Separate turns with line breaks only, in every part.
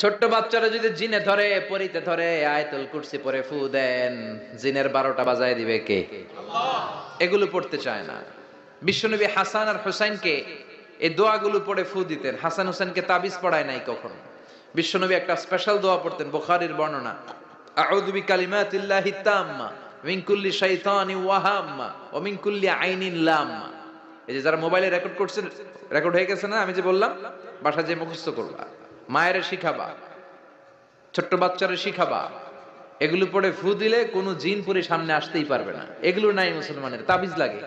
ছোট্ট বাচ্চারা যদি জিনে ধরে পরিতে ধরে আয়াতুল কুরসি পরে ফু দেন, জিনের 12টা বাজায় দিবে কে? এগুলো পড়তে চায় না। বিশ্বনবী হাসান আর হুসাইনকে এই দোয়াগুলো পড়ে ফু দিতেন। হাসান হুসাইনকে তাবিজ পড়ায় নাই কখনো। বিশ্বনবী একটা স্পেশাল দোয়া পড়তেন, বুখারীর বর্ণনা, আউযু বিকালিমাতিল্লাহি তাম্মা মিন কুল্লি শাইতানি ওয়া হাম্মা ওয়া মিন কুল্লি আইনিন লাম্মা। এই যে যারা মোবাইলে রেকর্ড করছেন, রেকর্ড হয়ে গেছে না? আমি যে বললাম বাসা যে মুখস্থ করবা, মায়ের শিখাবা, ছোট্ট বাচ্চারে শিখাবা। এগুলো পড়ে ফু দিলে কোনো জিন পুরি সামনে আসতেই পারবে না। এগুলো নাই মুসলমানের, তাবিজ লাগে।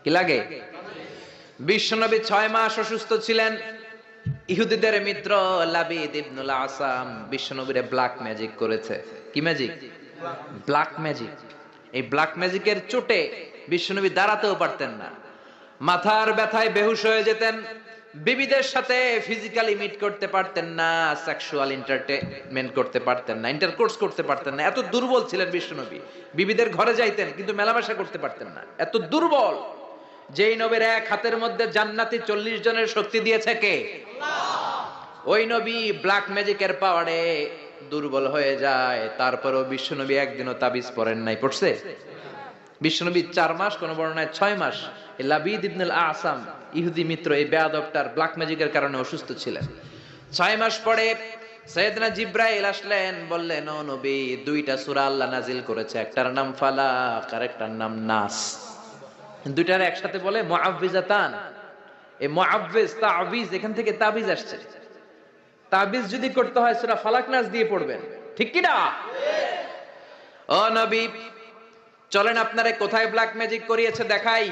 কি লাগে? বিশ্বনবী 6 মাস অসুস্থ ছিলেন। ইহুদিদের মিত্র লাবিদ ইবনুল আসাম বিশ্বনবীরে ব্ল্যাক ম্যাজিক করেছে। কি ম্যাজিক? Black magic. এই ব্ল্যাক ম্যাজিকের চোটে বিশ্বনবী দাঁড়াতেও পারতেন না, মাথার ব্যথায় বেহুশ হয়ে যেতেন, বিবিদের সাথে ফিজিক্যালি মিট করতে পারতেন না, সেক্সুয়াল এন্টারটেইনমেন্ট করতে পারতেন না, ইন্টারকোর্স করতে পারতেন না। এত দুর্বল ছিলেন বিশ্বনবী। বিবিদের ঘরে যাইতেন কিন্তু মেলামেশা করতে পারতেন না, এত দুর্বল। যেই নবীর এক হাতের মধ্যে জান্নাতি 40 জনের শক্তি দিয়েছে কে? ওই নবী ব্ল্যাক ম্যাজিকের পাওয়ারে দুর্বল হয়ে যায়। তারপরেও বিশ্বনবী একদিনও তাবিজ পড়েন নাই। পড়ছে? বিশ্বনবী 4 মাস, কোন বর্ণনায় 6 মাস, লাবিদ ইবনুল আসাম ইহুদি মিত্র এই বেয়াদবটার ব্ল্যাক ম্যাজিকের কারণে অসুস্থ ছিলেন। 6 মাস পরে সাইয়েদনা জিব্রাইল আসলেন, বললেন, ও নবী, 2টা সূরা আল্লাহ নাজিল করেছে, একটার নাম ফালাক আর একটার নাম নাস। দুইটার একসাথে বলে মুআউযিজাতান। এই মুআউযিজ তাবিজ, এখান থেকে তাবিজ আসছে। তাবিজ যদি করতে হয় সূরা ফালাক নাস দিয়ে পড়বেন, ঠিক কি না? ও নবী, চলেন আপনারে কোথায় ব্ল্যাক ম্যাজিক করিয়েছে দেখাই।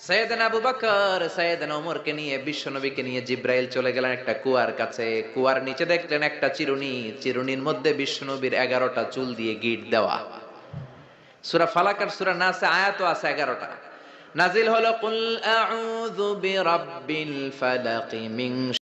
সাইয়েদনা আবু বকর সাইয়েদনা ওমরকে নিয়ে, বিশ্বনবীকে নিয়ে জিব্রাইল চলে গেলেন একটা কুয়ার কাছে। কুয়ার নিচে দেখলেন একটা চিরুনি, চিরুনির মধ্যে বিশ্বনবীর 11টা চুল দিয়ে গিট দেওয়া। সূরা ফালাক আর সূরা নাসে আয়াতও আছে 11টা। নাজিল হলো কুল আউযু বিরাব্বিল ফালাক মিন